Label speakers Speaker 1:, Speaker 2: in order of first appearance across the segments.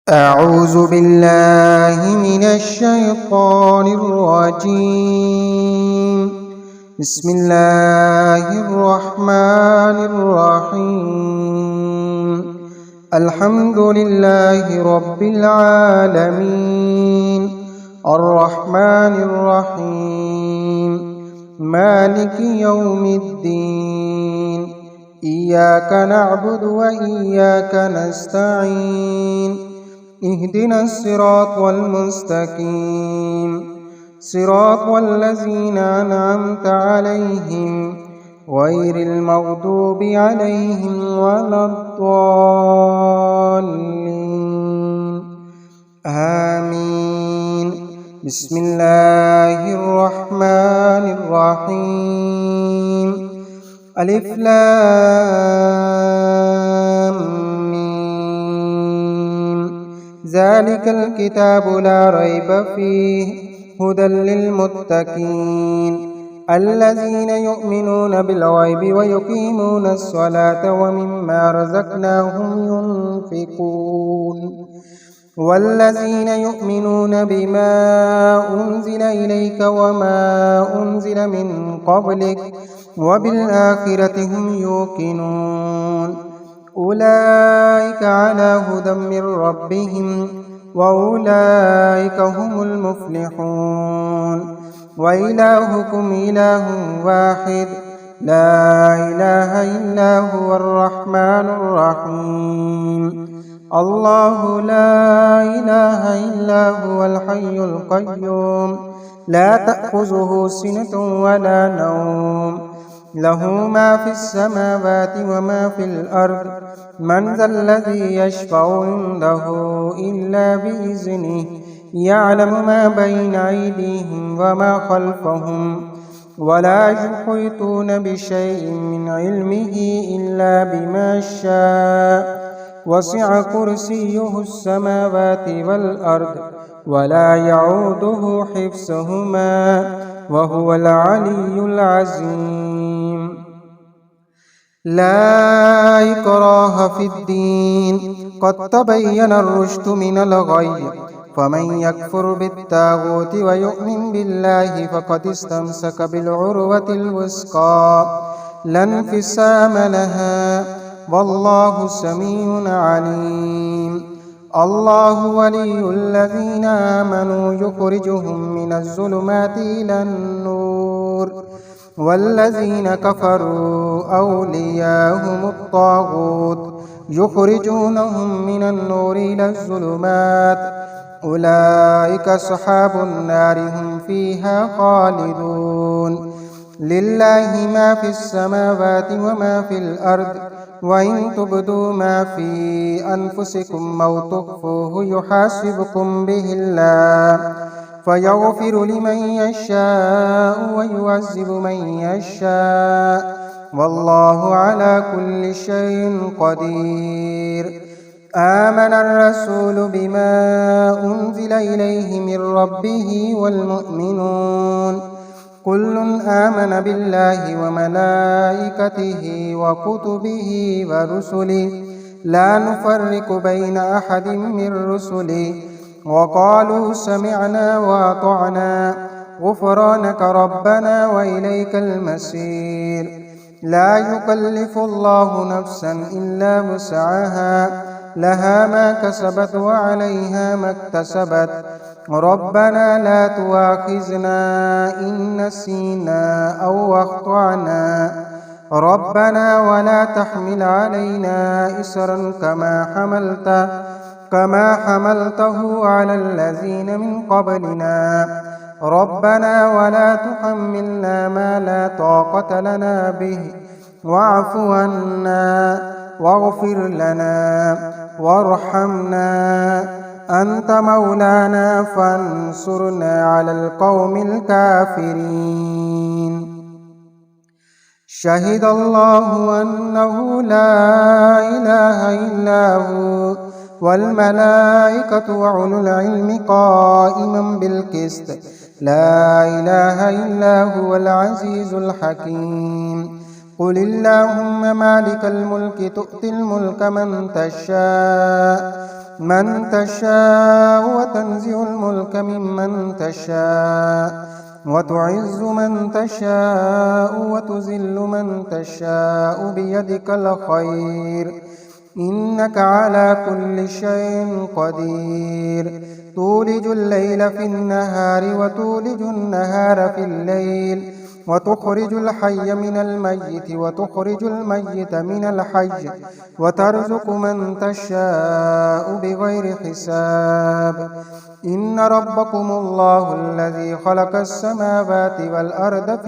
Speaker 1: أعوذ بالله من الشيطان الرجيم. بسم الله الرحمن الرحيم. الحمد لله رب العالمين الرحمن الرحيم مالك يوم الدين. إياك نعبد وإياك نستعين. اهدنا الصراط المستقيم صراط الذين أنعمت عليهم غير المغضوب عليهم ولا الضالين آمين. بسم الله الرحمن الرحيم. ألف لام ذلك الكتاب لا ريب فيه هدى للمتقين الذين يؤمنون بالغيب ويقيمون الصلاة ومما رزقناهم ينفقون والذين يؤمنون بما أنزل إليك وما أنزل من قبلك وبالآخرة هم يوقنون أولئك على هدى من ربهم وأولئك هم المفلحون. وإلهكم إله واحد لا إله إلا هو الرحمن الرحيم. الله لا إله إلا هو الحي القيوم لا تأخذه سنة ولا نوم له ما في السماوات وما في الأرض. من ذا الذي يشفع عنده إلا بإذنه يعلم ما بين أيديهم وما خلفهم ولا يحيطون بشيء من علمه إلا بما شاء. وسع كرسيه السماوات والأرض ولا يعوده حفظهما وهو العلي العظيم. لا إكراه في الدين قد تبين الرشد من الغي. فمن يكفر بالطاغوت ويؤمن بالله فقد استمسك بالعروة الوثقى لا انفصام لها والله سميع عليم. الله ولي الذين آمنوا يخرجهم من الظلمات إلى النور والذين كفروا أولياءهم الطاغوت يخرجونهم من النور إلى الظلمات. أولئك أصحاب النار هم فيها خالدون. لله ما في السماوات وما في الأرض وإن تبدوا ما في أنفسكم أو تخفوه يحاسبكم به الله فيغفر لمن يشاء ويعذب من يشاء والله على كل شيء قدير. آمن الرسول بما أنزل إليه من ربه والمؤمنون كل آمن بالله وملائكته وكتبه ورسله لا نفرق بين أحد من رسله وقالوا سمعنا وأطعنا غفرانك ربنا وإليك المصير. لا يكلف الله نفسا إلا وسعها لها ما كسبت وعليها ما اكتسبت. ربنا لا تؤاخذنا إن نسينا أو أخطأنا ربنا ولا تحمل علينا إصرا كما حملته على الذين من قبلنا ربنا ولا تحملنا ما لا طاقة لنا به واعف عنا واغفر لنا وارحمنا أنت مولانا فانصرنا على القوم الكافرين. شهد الله أنه لا إله إلا هو والملائكة وأولو العلم قائما بالقسط لا إله إلا هو العزيز الحكيم. قل اللهم مالك الملك تؤتي الملك من تشاء من تشاء وتنزع الملك ممن تشاء وتعز من تشاء وتذل من تشاء بيدك الخير إنك على كل شيء قدير تولج الليل في النهار وتولج النهار في الليل وتخرج الحي من الميت وتخرج الميت من الحي وترزق من تشاء بغير حساب إن ربكم الله الذي خلق السماوات والأرض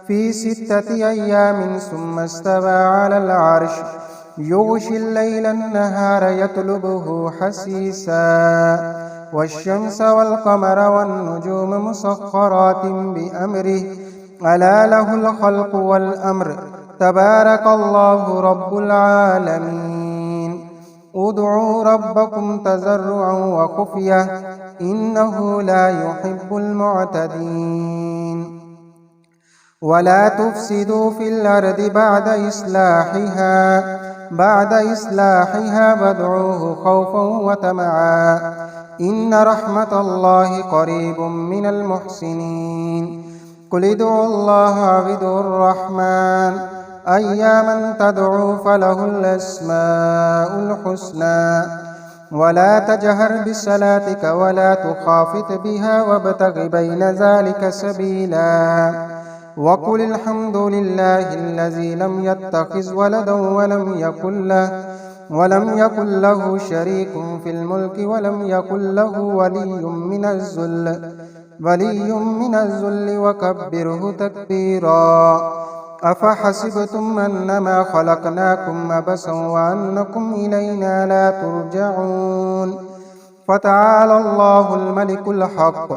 Speaker 1: في 6 أيام ثم استوى على العرش يغشي الليل النهار يطلبه حثيثا والشمس والقمر والنجوم مسخرات بأمره ألا له الخلق والأمر تبارك الله رب العالمين ادعوا ربكم تضرعا وخفية إنه لا يحب المعتدين ولا تفسدوا في الأرض بعد إصلاحها وادعوه خوفا وطمعا إن رحمة الله قريب من المحسنين قل ادعوا الله أو ادعوا الرحمن أياما تدعوا فله الأسماء الحسنى ولا تجهر بصلاتك ولا تخافت بها وابتغ بين ذلك سبيلا وقل الحمد لله الذي لم يتخذ ولدا ولم يكن له شريك في الملك ولم يكن له ولي من الذل وكبره تكبيرا أفحسبتم أنما خلقناكم عبثا وأنكم إلينا لا ترجعون فتعالى الله الملك الحق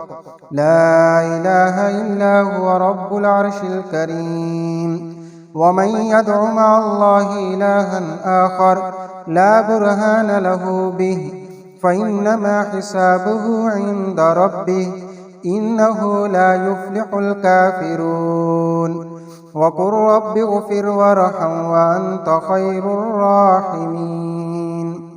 Speaker 1: لا إله إلا هو رب العرش الكريم ومن يدع مع الله إلها آخر لا برهان له به فإنما حسابه عند ربه إنه لا يفلح الكافرون وقل رب اغفر وارحم وأنت خير الراحمين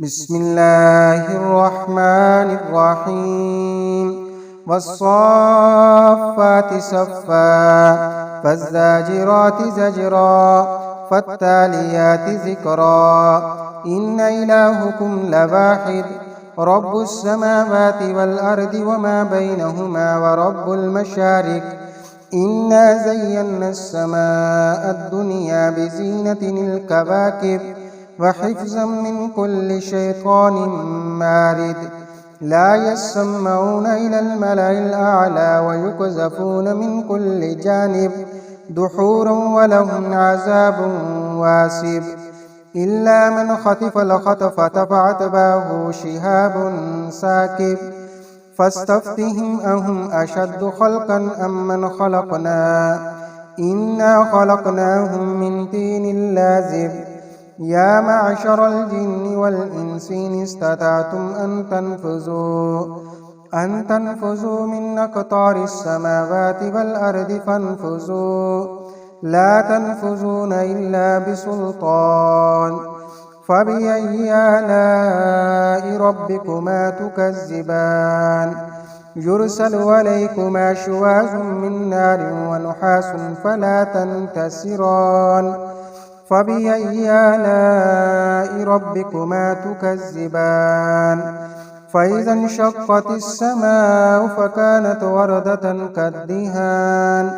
Speaker 1: بسم الله الرحمن الرحيم والصافات صفا فالزاجرات زجرا فالتاليات ذكرا إن إلهكم لواحد رب السماوات والأرض وما بينهما ورب المشارق إنا زينا السماء الدنيا بزينة الكواكب وحفظا من كل شيطان مارد لا يسمعون إلى الملأ الأعلى ويقذفون من كل جانب دحورا ولهم عذاب واسب إلا من خطف الخطفة فأتبعه شهاب ثاقب فاستفتهم أهم أشد خلقا أم من خلقنا إنا خلقناهم من طين لازب يا معشر الجن والإنس إن استطعتم أن تنفذوا من أقطار السماوات والأرض فانفذوا لا تنفذون إلا بسلطان فبأي آلاء ربكما تكذبان يرسل عليكما شواظ من نار ونحاس فلا تنتصران فبأي آلاء ربكما تكذبان فإذا انشقت السماء فكانت وردة كالدهان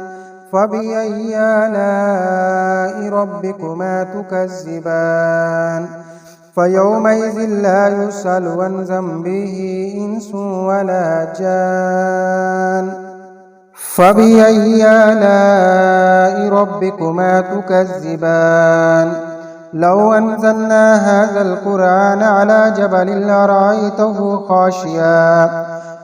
Speaker 1: فبأي آلاء ربكما تكذبان فيومئذ لا يسأل عن ذنبه إنس ولا جان فبأي آلاء ربكما تكذبان لو أنزلنا هذا القرآن على جبل لرأيته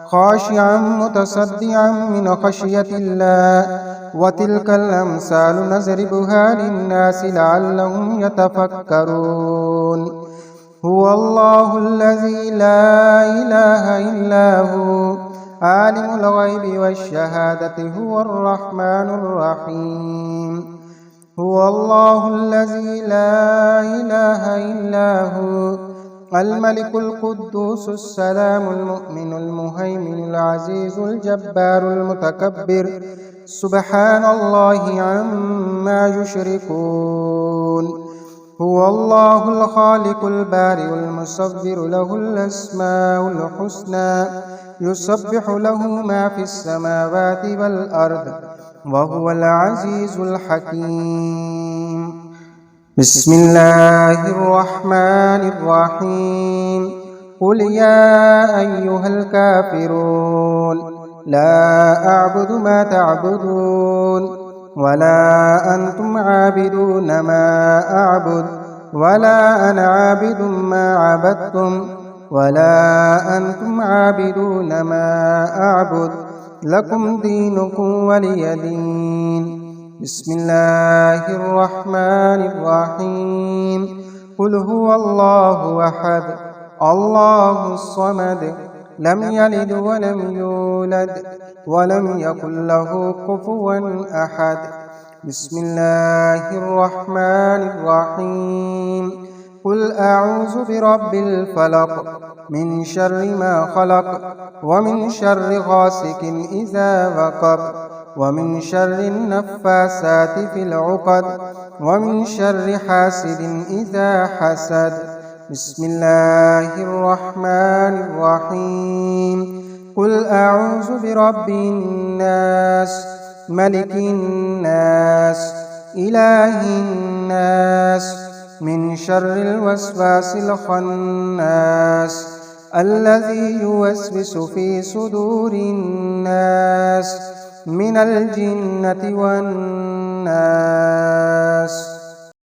Speaker 1: خاشعا متصدعا من خشية الله وتلك الأمثال نضربها للناس لعلهم يتفكرون هو الله الذي لا إله إلا هو عالم الغيب والشهادة هو الرحمن الرحيم هو الله الذي لا إله إلا هو الملك القدوس السلام المؤمن المهيمن العزيز الجبار المتكبر سبحان الله عما يشركون هو الله الخالق البارئ المصور له الأسماء الحسنى يسبح له ما في السماوات والأرض وهو العزيز الحكيم بسم الله الرحمن الرحيم قل يا أيها الكافرون لا أعبد ما تعبدون ولا أنتم عابدون ما أعبد ولا أنا عابد ما عبدتم ولا أنتم عابدون ما أعبد لكم دينكم ولي دين بسم الله الرحمن الرحيم قل هو الله أحد الله الصمد لم يلد ولم يولد ولم يكن له كفوا أحد بسم الله الرحمن الرحيم قل أعوذ برب الفلق من شر ما خلق ومن شر غاسق إذا وقب ومن شر النفاسات في العقد ومن شر حاسد إذا حسد بسم الله الرحمن الرحيم قل أعوذ برب الناس ملك الناس إله الناس من شر الوسواس الخناس الذي يوسوس في صدور الناس من الجنة والناس